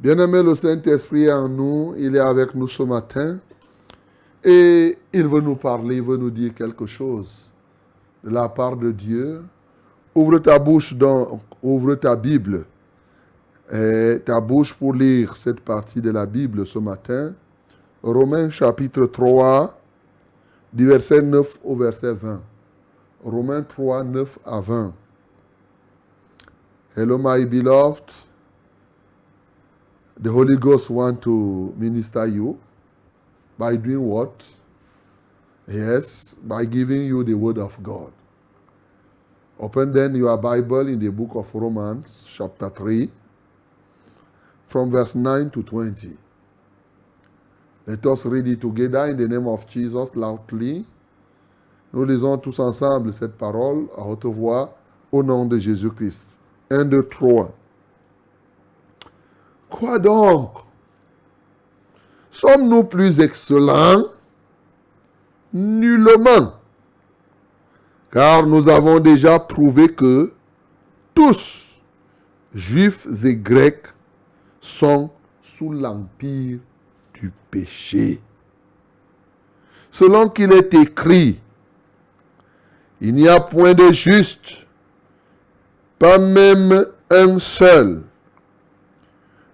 Bien-aimé, le Saint-Esprit est en nous, il est avec nous ce matin et il veut nous parler, il veut nous dire quelque chose de la part de Dieu. Ouvre ta bouche, ouvre ta Bible, ta bouche pour lire cette partie de la Bible ce matin. Romains chapitre 3, du verset 9 au verset 20. Romains 3, 9 à 20. Hello my beloved. The Holy Ghost wants to minister you by doing what? Yes, by giving you the word of God. Open then your Bible in the book of Romans, chapter 3, from verse 9 to 20. Let us read it together in the name of Jesus loudly. Nous lisons tous ensemble cette parole à haute voix au nom de Jésus-Christ. 1, 2, 3. Quoi donc? Sommes-nous plus excellents? Nullement. Car nous avons déjà prouvé que tous, juifs et grecs, sont sous l'empire du péché. Selon qu'il est écrit, il n'y a point de juste, pas même un seul.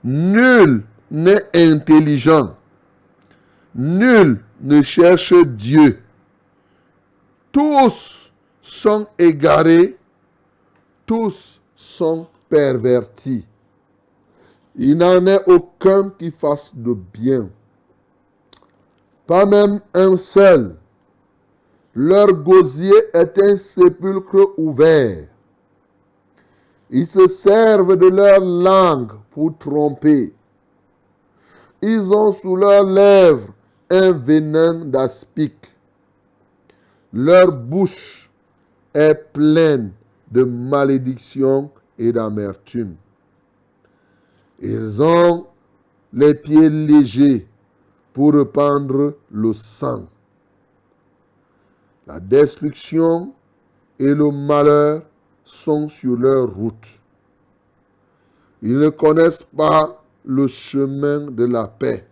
Nul n'est intelligent. Nul ne cherche Dieu. Tous sont égarés. Tous sont pervertis. Il n'en est aucun qui fasse de bien. Pas même un seul. Leur gosier est un sépulcre ouvert. Ils se servent de leur langue pour tromper. Ils ont sous leurs lèvres un venin d'aspic. Leur bouche est pleine de malédiction et d'amertume. Ils ont les pieds légers pour répandre le sang. La destruction et le malheur sont sur leur route. Ils ne connaissent pas le chemin de la paix.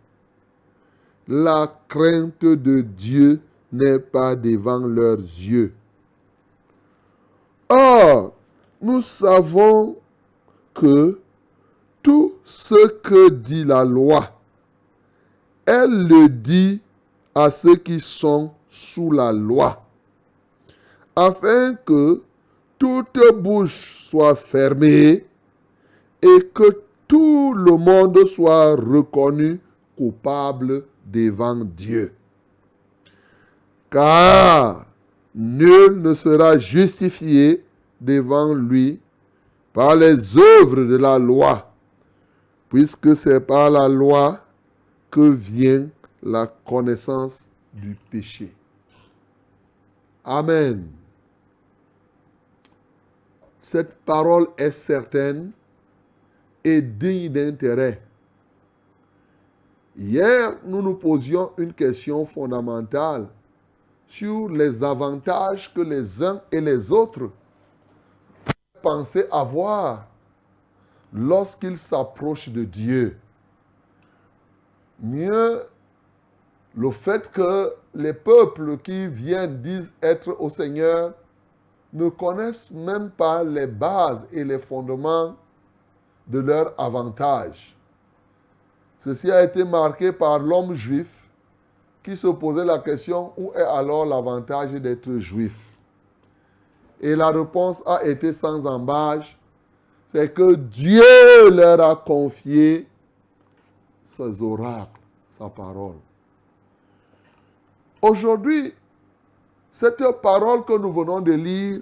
La crainte de Dieu n'est pas devant leurs yeux. Or, nous savons que tout ce que dit la loi, elle le dit à ceux qui sont sous la loi, afin que toute bouche soit fermée et que tout le monde soit reconnu coupable devant Dieu. Car nul ne sera justifié devant lui par les œuvres de la loi, puisque c'est par la loi que vient la connaissance du péché. Amen. Cette parole est certaine et digne d'intérêt. Hier, nous nous posions une question fondamentale sur les avantages que les uns et les autres pensaient avoir lorsqu'ils s'approchent de Dieu. Mieux, le fait que les peuples qui viennent disent être au Seigneur ne connaissent même pas les bases et les fondements de leur avantage. Ceci a été marqué par l'homme juif qui se posait la question, où est alors l'avantage d'être juif? Et la réponse a été sans embâche, c'est que Dieu leur a confié ses oracles, sa parole. Aujourd'hui, cette parole que nous venons de lire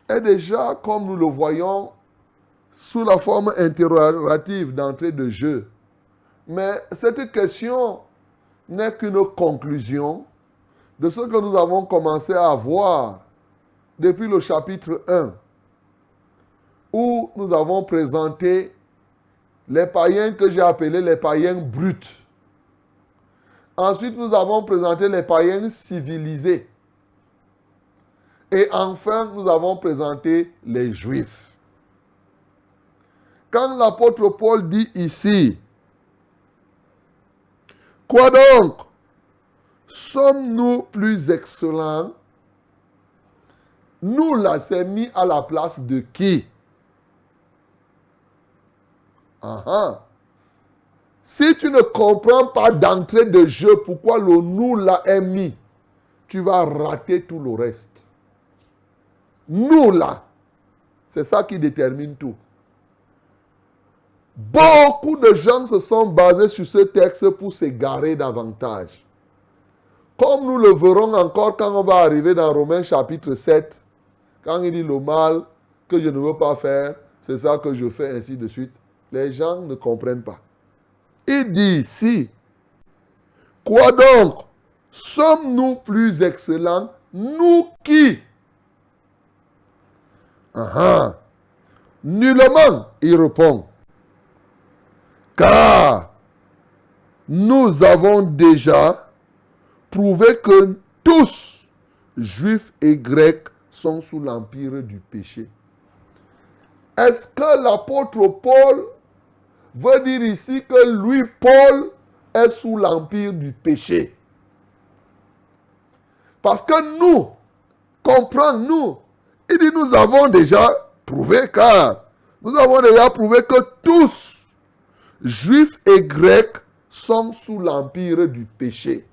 est déjà, comme nous le voyons, sous la forme interrogative d'entrée de jeu. Mais cette question n'est qu'une conclusion de ce que nous avons commencé à voir depuis le chapitre 1, où nous avons présenté les païens que j'ai appelés les païens bruts. Ensuite, nous avons présenté les païens civilisés. Et enfin, nous avons présenté les Juifs. Quand l'apôtre Paul dit ici, « Quoi donc? Sommes-nous plus excellents ?» Nous, là, c'est mis à la place de qui? Si tu ne comprends pas d'entrée de jeu pourquoi le nous là est mis, tu vas rater tout le reste. Nous là, c'est ça qui détermine tout. Beaucoup de gens se sont basés sur ce texte pour s'égarer davantage. Comme nous le verrons encore quand on va arriver dans Romains chapitre 7, quand il dit le mal que je ne veux pas faire, c'est ça que je fais, ainsi de suite. Les gens ne comprennent pas. Il dit ici, quoi donc? Sommes-nous plus excellents? Nous qui? Nullement, il répond. Car nous avons déjà prouvé que tous, juifs et grecs, sont sous l'empire du péché. Est-ce que l'apôtre Paul veut dire ici que lui, Paul, est sous l'empire du péché? Parce que nous, comprends-nous, il dit nous avons déjà prouvé, car nous avons déjà prouvé que tous, juifs et grecs, sont sous l'empire du péché.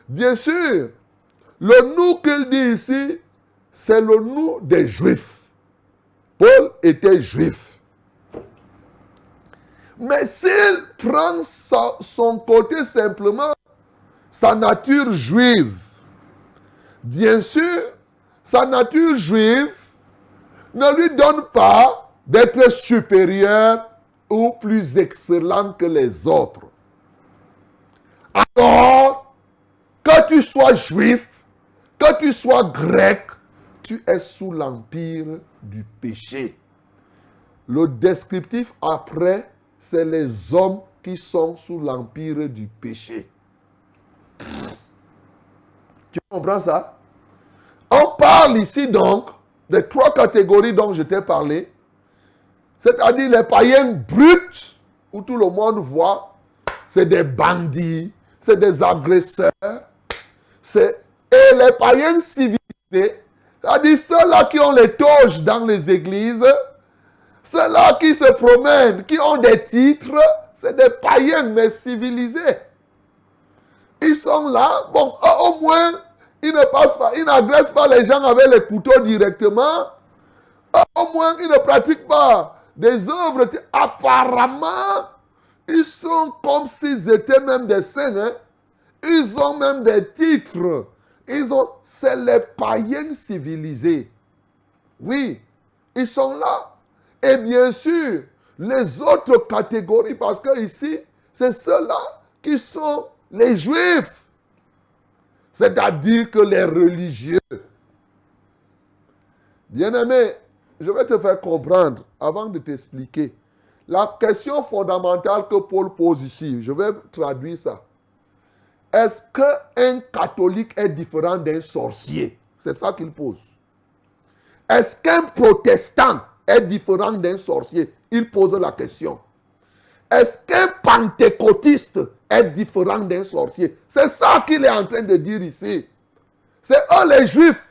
Bien sûr, le nous qu'il dit ici, c'est le nous des juifs. Paul était juif. Mais s'il prend son côté simplement, sa nature juive, bien sûr, sa nature juive ne lui donne pas d'être supérieur ou plus excellent que les autres. Alors, que tu sois juif, que tu sois grec, tu es sous l'empire du péché. Le descriptif après, c'est les hommes qui sont sous l'empire du péché. Tu comprends ça? On parle ici donc des trois catégories dont je t'ai parlé, c'est-à-dire les païens bruts, où tout le monde voit, c'est des bandits, c'est des agresseurs, et les païens civilisés, c'est-à-dire ceux-là qui ont les toges dans les églises, ceux-là qui se promènent, qui ont des titres, c'est des païens mais civilisés. Ils sont là, bon, au moins, ils ne passent pas, ils n'agressent pas les gens avec les couteaux directement. Au moins, ils ne pratiquent pas des œuvres. Apparemment, ils sont comme s'ils étaient même des saints. Hein? Ils ont même des titres. C'est les païens civilisés. Oui, ils sont là. Et bien sûr, les autres catégories, parce que ici, c'est ceux-là qui sont les juifs. C'est-à-dire que les religieux. Bien-aimé, je vais te faire comprendre, avant de t'expliquer, la question fondamentale que Paul pose ici. Je vais traduire ça. Est-ce qu'un catholique est différent d'un sorcier? C'est ça qu'il pose. Est-ce qu'un protestant est différent d'un sorcier? Il pose la question. Est-ce qu'un pentecôtiste est différent d'un sorcier? C'est ça qu'il est en train de dire ici. C'est eux les juifs.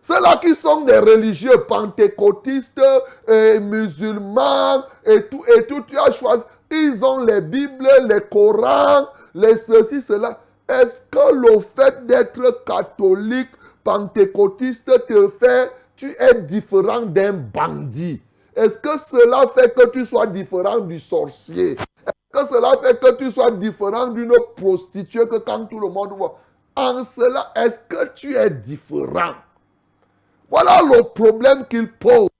Ceux-là qui sont des religieux pentecôtistes, et musulmans et tout, tu as choisi. Ils ont les Bibles, les Corans, les ceci, cela. Est-ce que le fait d'être catholique, pentecôtiste te fait, tu es différent d'un bandit? Est-ce que cela fait que tu sois différent du sorcier? Est-ce que cela fait que tu sois différent d'une prostituée que quand tout le monde voit? En cela, est-ce que tu es différent? Voilà le problème qu'il pose.